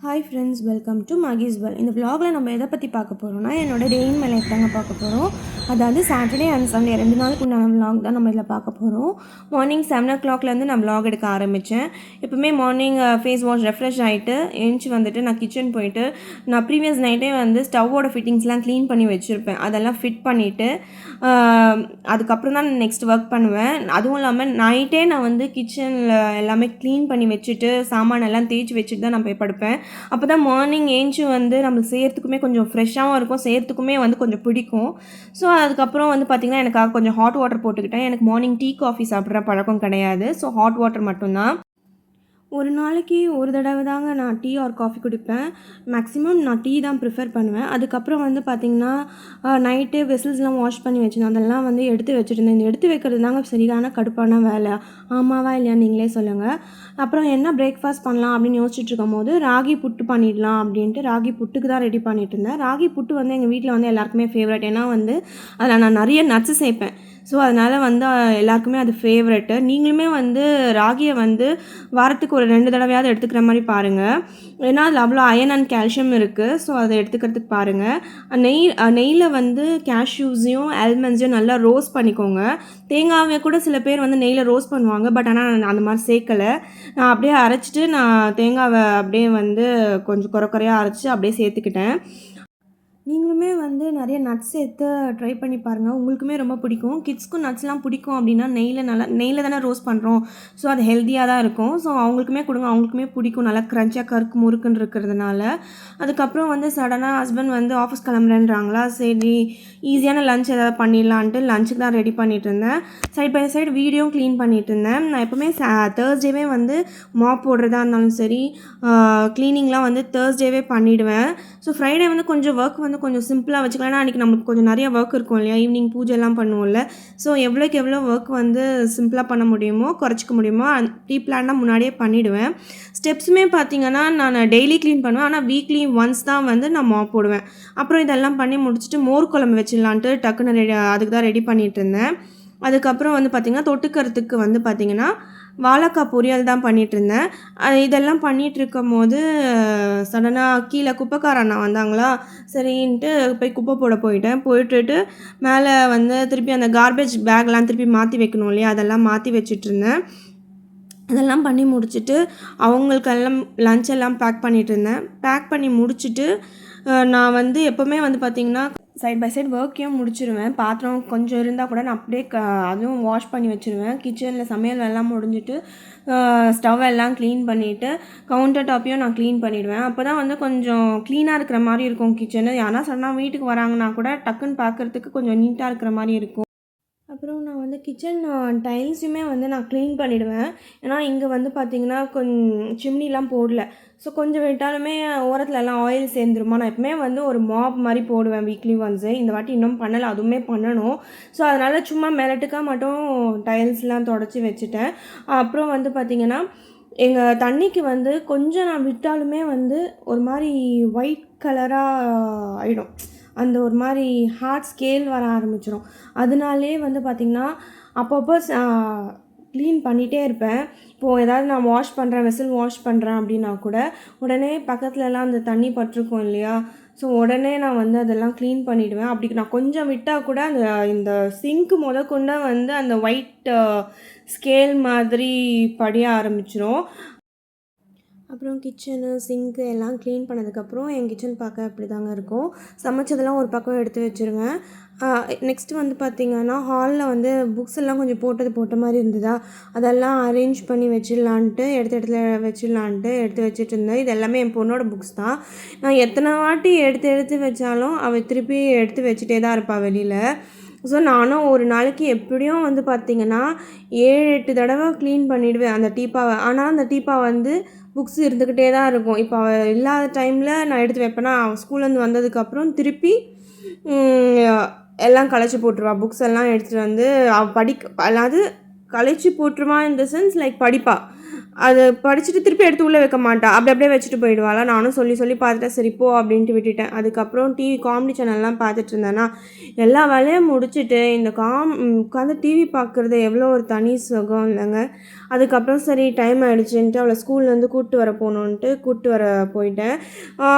Hi friends, welcome to Mahee's world. இந்த vlogல நம்ம எதை பற்றி பார்க்க போகிறோம்னா, என்னோட டே இன் மை லைஃப் தாங்க பார்க்க போகிறோம். அதாவது சாட்டர்டே அண்ட் சண்டே 2 நாளுக்கு உண்டான vlog தான் நம்ம இதில் பார்க்க போகிறோம். மார்னிங் 7 o'clockலேருந்து நான் vlog எடுக்க ஆரம்பித்தேன். எப்பவுமே மார்னிங் ஃபேஸ் வாஷ் ரெஃப்ரெஷ் ஆகிட்டு எழுந்துச்சி வந்துட்டு நான் கிச்சன் போயிட்டு நான் ப்ரீவியஸ் நைட்டே வந்து ஸ்டவ்வோட ஃபிட்டிங்ஸ்லாம் க்ளீன் பண்ணி வச்சுருப்பேன். அதெல்லாம் ஃபிட் பண்ணிவிட்டு அதுக்கப்புறம் தான் நெக்ஸ்ட் ஒர்க் பண்ணுவேன். அதுவும் இல்லாமல் நைட்டே நான் வந்து கிச்சனில் எல்லாமே க்ளீன் பண்ணி வச்சுட்டு சாமானெல்லாம் தேய்ச்சி வச்சுட்டு தான் நான் போய் படுப்பேன். அப்போ தான் மார்னிங் ஏஞ்சி வந்து நம்மளுக்கு செய்கிறதுக்குமே கொஞ்சம் ஃப்ரெஷ்ஷாகவும் இருக்கும், செய்கிறதுக்குமே வந்து கொஞ்சம் பிடிக்கும். ஸோ அதுக்கப்புறம் வந்து பார்த்திங்கன்னா எனக்காக கொஞ்சம் ஹாட் வாட்டர் போட்டுக்கிட்டேன். எனக்கு மார்னிங் டீ காஃபி சாப்பிட்ற பழக்கம் கிடையாது. ஸோ ஹாட் வாட்டர் மட்டும்தான். ஒரு நாளைக்கு ஒரு தடவை தாங்க நான் டீ ஆர் காஃபி குடிப்பேன். மேக்ஸிமம் நான் டீ தான் ப்ரிஃபர் பண்ணுவேன். அதுக்கப்புறம் வந்து பார்த்திங்கன்னா நைட்டே வெசல்ஸ்லாம் வாஷ் பண்ணி வச்சுருந்தேன். அதெல்லாம் வந்து எடுத்து வச்சுருந்தேன். இந்த எடுத்து வைக்கிறது தாங்க சரியான கடுப்பான வேலை. ஆமாவா இல்லையா நீங்களே சொல்லுங்கள். அப்புறம் என்ன பிரேக்ஃபாஸ்ட் பண்ணலாம் அப்படின்னு யோசிச்சுட்டு இருக்கும்போது ராகி புட்டு பண்ணிடலாம் அப்படின்ட்டு ராகி புட்டுக்கு தான் ரெடி பண்ணிட்டு இருந்தேன். ராகி புட்டு வந்து எங்கள் வீட்டில் வந்து எல்லாருக்குமே ஃபேவரட். ஏன்னா வந்து அதில் நான் நிறைய நட்ஸு சேர்ப்பேன். ஸோ அதனால் வந்து எல்லாருக்குமே அது ஃபேவரெட்டு. நீங்களுமே வந்து ராகியை வந்து வாரத்துக்கு ஒரு 2 தடவையாவது எடுத்துக்கிற மாதிரி பாருங்கள். ஏன்னா அதில் அவ்வளோ அயன் அண்ட் கால்சியம் இருக்குது. ஸோ அதை எடுத்துக்கிறதுக்கு பாருங்கள். நெய்யில் வந்து கேஷ்யூஸையும் ஆல்மண்ட்ஸையும் நல்லா ரோஸ்ட் பண்ணிக்கோங்க. தேங்காவை கூட சில பேர் வந்து நெய்யில் ரோஸ்ட் பண்ணுவாங்க. பட் ஆனால் நான் அந்த மாதிரி சேர்க்கலை. நான் அப்படியே அரைச்சிட்டு நான் தேங்காவை அப்படியே வந்து கொஞ்சம் குறையாக அரைச்சி அப்படியே சேர்த்துக்கிட்டேன். நீங்களுமே வந்து நிறைய நட்ஸ் சேர்த்து ட்ரை பண்ணி பாருங்கள். உங்களுக்குமே ரொம்ப பிடிக்கும். கிட்ஸ்க்கும் நட்ஸ்லாம் பிடிக்கும் அப்படின்னா நெய்யில் தானே ரோஸ்ட் பண்ணுறோம். ஸோ அது ஹெல்த்தியாக தான் இருக்கும். ஸோ அவங்களுக்குமே கொடுங்க, அவங்களுக்குமே பிடிக்கும். நல்லா க்ரன்ச்சாக கருக்கு முறுக்குன்னு இருக்கிறதுனால. அதுக்கப்புறம் வந்து சடனாக ஹஸ்பண்ட் வந்து ஆஃபீஸ் கிளம்புறேன்றாங்களா, சரி ஈஸியான லஞ்ச் ஏதாவது பண்ணிடலான்ட்டு லஞ்சுக்கு தான் ரெடி பண்ணிகிட்டு இருந்தேன். Side by side video clean பண்ணிகிட்டு இருந்தேன். நான் எப்போவுமே தேர்ஸ்டேவே வந்து மாப் போடுறதா இருந்தாலும் சரி, க்ளீனிங்லாம் வந்து தேர்ஸ்டேவே பண்ணிவிடுவேன். ஸோ ஃப்ரைடே வந்து கொஞ்சம் ஒர்க் வந்து கொஞ்சம் சிம்பிளாக வச்சுக்கலாம். ஏன்னா அன்றைக்கி நமக்கு கொஞ்சம் நிறைய ஒர்க் இருக்கும் இல்லையா, ஈவினிங் பூஜைலாம் பண்ணுவோம்ல. ஸோ எவ்வளோக்கு எவ்வளோ ஒர்க் வந்து சிம்பிளாக பண்ண முடியுமோ குறைச்சிக்க முடியுமோ ப்ரீ பிளானாக முன்னாடியே பண்ணிவிடுவேன். ஸ்டெப்ஸுமே பார்த்திங்கன்னா நான் டெய்லி க்ளீன் பண்ணுவேன். ஆனால் வீக்லி ஒன்ஸ் தான் வந்து நான் மாப் போடுவேன். அப்புறம் இதெல்லாம் பண்ணி முடிச்சுட்டு மோர் குழம்பு வச்சிடலான்ட்டு டக்குன்னு அதுக்கு தான் ரெடி பண்ணிகிட்டு இருந்தேன். அதுக்கப்புறம் வந்து பார்த்திங்கன்னா தொட்டுக்கிறதுக்கு வந்து பார்த்திங்கன்னா வாழைக்காய் பொரியல் தான் பண்ணிகிட்ருந்தேன். இதெல்லாம் பண்ணிகிட்ருக்கும் போது சடனாக கீழே குப்பைக்கார அண்ணா வந்தாங்களா, சரின்ட்டு போய் குப்பை போட போயிட்டுட்டு மேலே வந்து திருப்பி அந்த கார்பேஜ் பேக்லாம் திருப்பி மாற்றி வைக்கணும் இல்லையா, அதெல்லாம் மாற்றி வச்சிட்ருந்தேன். அதெல்லாம் பண்ணி முடிச்சுட்டு அவங்களுக்கெல்லாம் லஞ்ச் எல்லாம் பேக் பண்ணிகிட்ருந்தேன். பேக் பண்ணி முடிச்சுட்டு நான் வந்து எப்போவுமே வந்து பார்த்திங்கன்னா சைட் பை சைட் ஒர்க்கையும் முடிச்சிடுவேன். பாத்திரம் கொஞ்சம் இருந்தால் கூட நான் அப்படியே அதுவும் வாஷ் பண்ணி வச்சுருவேன். கிச்சனில் சமையல் எல்லாம் முடிஞ்சிட்டு ஸ்டவ் எல்லாம் க்ளீன் பண்ணிவிட்டு கவுண்டர் டாப்பையும் நான் க்ளீன் பண்ணிவிடுவேன். அப்போ தான் வந்து கொஞ்சம் க்ளீனாக இருக்கிற மாதிரி இருக்கும் கிச்சனு. யாரா சடனாக வீட்டுக்கு வராங்கன்னா கூட டக்குன்னு பார்க்குறதுக்கு கொஞ்சம் நீட்டாக இருக்கிற மாதிரி இருக்கும். அப்புறம் நான் வந்து கிச்சன் டைல்ஸுமே வந்து நான் க்ளீன் பண்ணிவிடுவேன். ஏன்னா இங்கே வந்து பார்த்திங்கன்னா சிம்னிலாம் போடல. ஸோ கொஞ்சம் விட்டாலுமே ஓரத்துலலாம் ஆயில் சேர்ந்துருமா. நான் எப்பவுமே வந்து ஒரு மாப் மாதிரி போடுவேன் வீக்லி ஒன்ஸு. இந்த வாட்டி இன்னும் பண்ணலை, அதுவுமே பண்ணணும். ஸோ அதனால் சும்மா மெலட்டுக்காக மட்டும் டைல்ஸ்லாம் தொடச்சி வச்சுட்டேன். அப்புறம் வந்து பார்த்திங்கன்னா எங்கள் தண்ணிக்கு வந்து கொஞ்சம் நான் விட்டாலுமே வந்து ஒரு மாதிரி ஒயிட் கலராக ஆகிடும். அந்த ஒரு மாதிரி ஹார்ட் ஸ்கேல் வர ஆரம்பிச்சிடும். அதனாலே வந்து பார்த்திங்கன்னா அப்பப்போ க்ளீன் பண்ணிகிட்டே இருப்பேன். இப்போது ஏதாவது நான் வாஷ் பண்ணுறேன், வெசல் வாஷ் பண்ணுறேன் அப்படின்னா கூட உடனே பக்கத்துலலாம் அந்த தண்ணி பட்டிருக்கும் இல்லையா, ஸோ உடனே நான் வந்து அதெல்லாம் க்ளீன் பண்ணிவிடுவேன். அப்படி நான் கொஞ்சம் விட்டால் கூட இந்த சிங்க்கு முதற்கொண்டு வந்து அந்த ஒயிட் ஸ்கேல் மாதிரி படிய ஆரம்பிச்சிடும். அப்புறம் கிச்சனு சிங்க்கு எல்லாம் க்ளீன் பண்ணதுக்கப்புறம் என் கிச்சன் பார்க்க அப்படி தாங்க இருக்கும். சமைச்சதெல்லாம் ஒரு பக்கம் எடுத்து வச்சுருவேன். நெக்ஸ்ட்டு வந்து பார்த்திங்கன்னா ஹாலில் வந்து புக்ஸ் எல்லாம் கொஞ்சம் போட்ட மாதிரி இருந்ததா, அதெல்லாம் அரேஞ்ச் பண்ணி வச்சிடலான்ட்டு இடத்துல வச்சிடலான்ட்டு எடுத்து வச்சுட்டு இருந்தேன். இது எல்லாமே என் பொண்ணோட புக்ஸ் தான். நான் எத்தனை வாட்டி எடுத்து வச்சாலும் அவள் திருப்பி எடுத்து வச்சுட்டே தான் இருப்பாள் வெளியில். ஸோ நானும் ஒரு நாளைக்கு எப்படியும் வந்து பார்த்திங்கன்னா 7-8 தடவை க்ளீன் பண்ணிவிடுவேன் அந்த டீப்பாவை. ஆனால் அந்த டீப்பா வந்து புக்ஸ் இருந்துக்கிட்டே தான் இருக்கும். இப்போ அவள் இல்லாத டைமில் நான் எடுத்து வைப்பேன்னா அவள் ஸ்கூல்லேருந்து வந்ததுக்கப்புறம் திருப்பி எல்லாம் கலைச்சி போட்டுருவா. புக்ஸ் எல்லாம் எடுத்துகிட்டு வந்து அவள் அதாவது கலைச்சி போட்டுருவா. இன் த சென்ஸ் லைக் படிப்பா. அது படிச்சுட்டு திருப்பி எடுத்து உள்ளே வைக்க மாட்டா, அப்படியே வச்சுட்டு போயிடுவாளா. நானும் சொல்லி பார்த்துட்டேன், சரி போ அப்படின்ட்டு விட்டுட்டேன். அதுக்கப்புறம் டிவி காமெடி சேனல்லாம் பார்த்துட்டு இருந்தேன்னா எல்லா வேலையும் முடிச்சுட்டு இந்த உட்காந்து டிவி பார்க்குறது எவ்வளோ ஒரு தனி சுகம் இல்லைங்க. அதுக்கப்புறம் சரி டைம் ஆகிடுச்சுன்ட்டு அவளை ஸ்கூல்லேருந்து கூப்பிட்டு வர போகணுன்ட்டு கூப்பிட்டு வர போயிட்டேன்.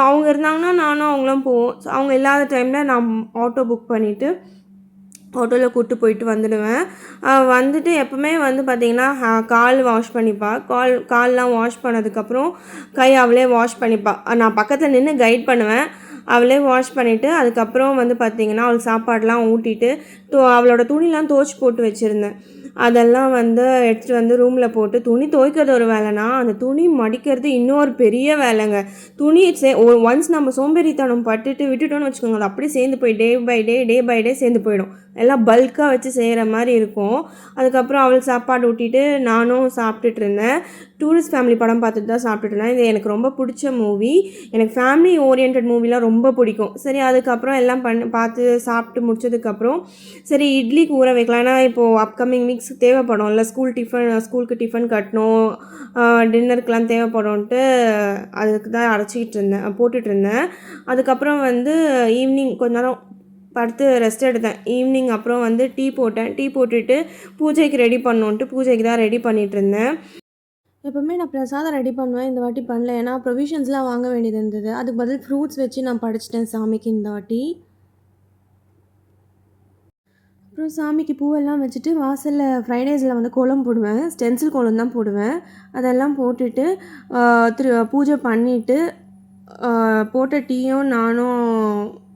அவங்க இருந்தாங்கன்னா நானும் அவங்களும் போவோம். அவங்க இல்லாத டைமில் நான் ஆட்டோ புக் பண்ணிவிட்டு ஆட்டோவில் கூப்பிட்டு போயிட்டு வந்துடுவேன். வந்துட்டு எப்போவுமே வந்து பார்த்திங்கன்னா கால் வாஷ் பண்ணிப்பா. கால்லாம் வாஷ் பண்ணதுக்கப்புறம் கை அவளே வாஷ் பண்ணிப்பா. நான் பக்கத்தில் நின்று கைட் பண்ணுவேன். அவளே வாஷ் பண்ணிவிட்டு அதுக்கப்புறம் வந்து பார்த்திங்கன்னா அவளுக்கு சாப்பாடெலாம் ஊட்டிட்டு அவளோட துணிலாம் துவைச்சி போட்டு வச்சுருந்தேன். அதெல்லாம் வந்து எடுத்துகிட்டு வந்து ரூமில் போட்டு துணி துவைக்கிறது ஒரு வேலைனா அந்த துணி மடிக்கிறது இன்னொரு பெரிய வேலைங்க. துணி ஒன்ஸ் நம்ம சோம்பேறித்தனம் பட்டுட்டு விட்டுட்டோன்னு வச்சுக்கோங்க, அது அப்படியே சேர்ந்து போய் டே பை டே சேர்ந்து போயிடும். எல்லாம் பல்காக வச்சு செய்கிற மாதிரி இருக்கும். அதுக்கப்புறம் அவளுக்கு சாப்பாடு ஊட்டிட்டு நானும் சாப்பிட்டுட்டு இருந்தேன். டூரிஸ்ட் ஃபேமிலி படம் பார்த்துட்டு தான் சாப்பிட்டுட்டு இருந்தேன். இது எனக்கு ரொம்ப பிடிச்ச மூவி. எனக்கு ஃபேமிலி ஓரியன்ட் மூவிலாம் ரொம்ப பிடிக்கும். சரி அதுக்கப்புறம் எல்லாம் பார்த்து சாப்பிட்டு முடிச்சதுக்கப்புறம் சரி இட்லிக்கு ஊற வைக்கலாம். ஏன்னா இப்போது அப்கமிங் வீக்ஸ் தேவைப்படும் இல்லை, ஸ்கூலுக்கு டிஃபன் கட்டணும், டின்னருக்கெலாம் தேவைப்படும்ன்ட்டு அதுக்கு தான் போட்டுட்டு இருந்தேன். அதுக்கப்புறம் வந்து ஈவினிங் கொஞ்ச நேரம் படுத்து ரெஸ்ட் எடுத்தேன். ஈவினிங் அப்புறம் வந்து டீ போட்டுட்டு பூஜைக்கு ரெடி பண்ணோன்ட்டு பூஜைக்கு தான் ரெடி பண்ணிகிட்டு இருந்தேன். எப்போவுமே நான் பிரசாதம் ரெடி பண்ணுவேன், இந்த வாட்டி பண்ணல. ஏன்னா ப்ரொவிஷன்ஸ்லாம் வாங்க வேண்டியது இருந்தது. அதுக்கு பதில் ஃப்ரூட்ஸ் வச்சு நான் படைச்சிட்டேன் சாமிக்கு இந்த வாட்டி. அப்புறம் சாமிக்கு பூவெல்லாம் வச்சுட்டு வாசலில் ஃப்ரைடேஸில் வந்து கோலம் போடுவேன். ஸ்டென்சில் கோலம் தான் போடுவேன். அதெல்லாம் போட்டுட்டு பூஜை பண்ணிவிட்டு போட்ட டீயும் நானும்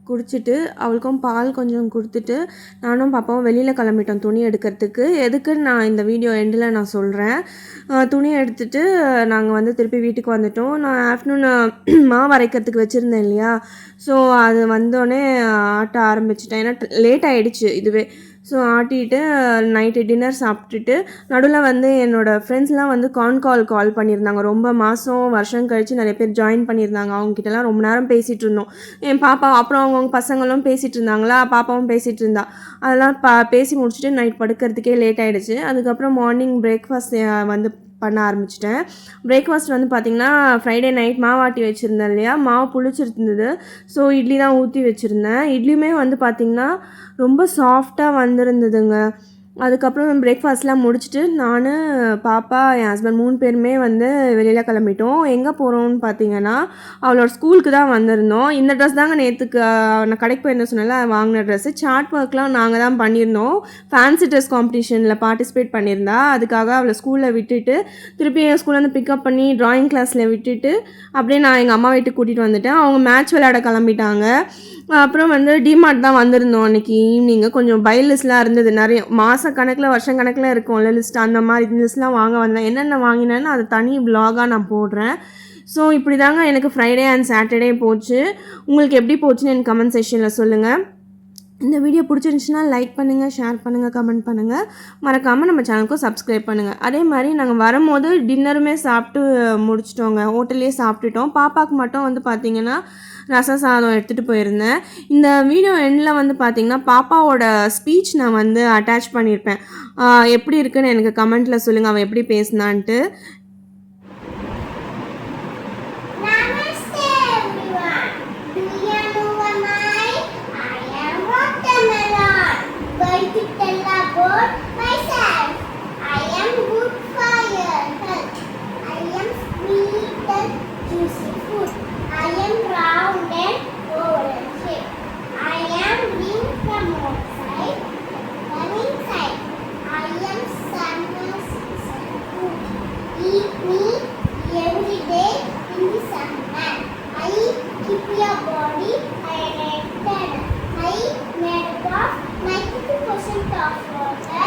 குடிச்சிட்டு அவளுக்கும் பால் கொஞ்சம் கொடுத்துட்டு நானும் பாப்பாவும் வெளியில் கிளம்பிட்டோம் துணி எடுக்கிறதுக்கு. எதுக்குன்னு நான் இந்த வீடியோ எண்டில் நான் சொல்கிறேன். துணி எடுத்துகிட்டு நாங்கள் வந்து திருப்பி வீட்டுக்கு வந்துட்டோம். நான் ஆஃப்டர்நூன் மாவு அரைக்கிறதுக்கு வச்சுருந்தேன் இல்லையா, ஸோ அது வந்தோடனே ஆட்ட ஆரம்பிச்சிட்டேன். ஏன்னா லேட் ஆகிடுச்சு இதுவே. ஸோ ஆட்டிட்டு நைட்டு டின்னர் சாப்பிட்டுட்டு நடுவில் வந்து என்னோடய ஃப்ரெண்ட்ஸ்லாம் வந்து கால் பண்ணியிருந்தாங்க. ரொம்ப வருஷம் கழித்து நிறைய பேர் ஜாயின் பண்ணியிருந்தாங்க. அவங்ககிட்டலாம் ரொம்ப நேரம் பேசிகிட்டு இருந்தோம். என் பாப்பா அப்புறம் அவங்கவுங்க பசங்களும் பேசிகிட்டு இருந்தாங்களா, பாப்பாவும் பேசிகிட்டு இருந்தா. அதெல்லாம் பேசி முடிச்சுட்டு நைட் படுக்கிறதுக்கே லேட் ஆகிடுச்சு. அதுக்கப்புறம் மார்னிங் பிரேக்ஃபாஸ்ட் வந்து பண்ண ஆரம்பிச்சிட்டேன். பிரேக்ஃபாஸ்ட் வந்து பார்த்திங்கன்னா ஃப்ரைடே நைட் மாவாட்டி வச்சுருந்தேன் இல்லையா, மாவு புளிச்சிருந்தது. ஸோ இட்லி தான் ஊற்றி வச்சுருந்தேன். இட்லியுமே வந்து பார்த்திங்கன்னா ரொம்ப சாஃப்டாக வந்திருந்ததுங்க. அதுக்கப்புறம் பிரேக்ஃபாஸ்ட்லாம் முடிச்சுட்டு நான், பாப்பா, என் ஹஸ்பண்ட் 3 பேருமே வந்து வெளியில் கிளம்பிட்டோம். எங்கே போகிறோம்னு பார்த்தீங்கன்னா அவளோட ஸ்கூலுக்கு தான் வந்திருந்தோம். இந்த ட்ரெஸ் தாங்க நேற்றுக்கு நான் கடைக்கு போயிருந்தேன் சொன்னால வாங்கின ட்ரெஸ்ஸு. சார்ட் ஒர்க்லாம் நாங்கள் தான் பண்ணியிருந்தோம். ஃபேன்சி ட்ரெஸ் காம்படிஷனில் பார்ட்டிசிபேட் பண்ணியிருந்தா. அதுக்காக அவளை ஸ்கூலில் விட்டுட்டு திருப்பி என் ஸ்கூல்லேருந்து பிக்கப் பண்ணி ட்ராயிங் கிளாஸில் விட்டுட்டு அப்படியே நான் எங்கள் அம்மா வீட்டுக்கு கூட்டிகிட்டு வந்துட்டேன். அவங்க மேட்ச் விளையாட கிளம்பிட்டாங்க. அப்புறம் வந்து டிமார்ட் தான் வந்திருந்தோம் அன்றைக்கி ஈவினிங்கு. கொஞ்சம் பை லிஸ்ட்லாம் இருந்தது, நிறைய மாதக்கணக்கில் வருஷக்கணக்கில் இருக்கும்ல லிஸ்ட், அந்த மாதிரி லிஸ்ட்லாம் வாங்க வந்தேன். என்னென்ன வாங்கினேன்னு அது தனி வ்ளாகாக நான் போடுறேன். ஸோ இப்படி தாங்க எனக்கு ஃப்ரைடே அண்ட் சாட்டர்டே போச்சு. உங்களுக்கு எப்படி போச்சுன்னு எனக்கு கமெண்ட் செக்ஷனில் சொல்லுங்கள். இந்த வீடியோ பிடிச்சிருந்துச்சுன்னா லைக் பண்ணுங்கள், ஷேர் பண்ணுங்கள், கமெண்ட் பண்ணுங்கள். மறக்காமல் நம்ம சேனலுக்கும் சப்ஸ்கிரைப் பண்ணுங்கள். அதே மாதிரி நாங்கள் வரும்போது டின்னருமே சாப்பிட்டு முடிச்சிட்டோங்க. ஹோட்டல்லே சாப்பிட்டுட்டோம். பாப்பாவுக்கு மட்டும் வந்து பார்த்திங்கன்னா ரசம் சாதம் எடுத்துகிட்டு போயிருந்தேன். இந்த வீடியோ எண்டில் வந்து பார்த்திங்கன்னா பாப்பாவோட ஸ்பீச் நான் வந்து அட்டாச் பண்ணியிருப்பேன். எப்படி இருக்குன்னு எனக்கு கமெண்ட்டில் சொல்லுங்கள், அவள் எப்படி பேசினான்ட்டு. Body hydrated. I made up 92% of water.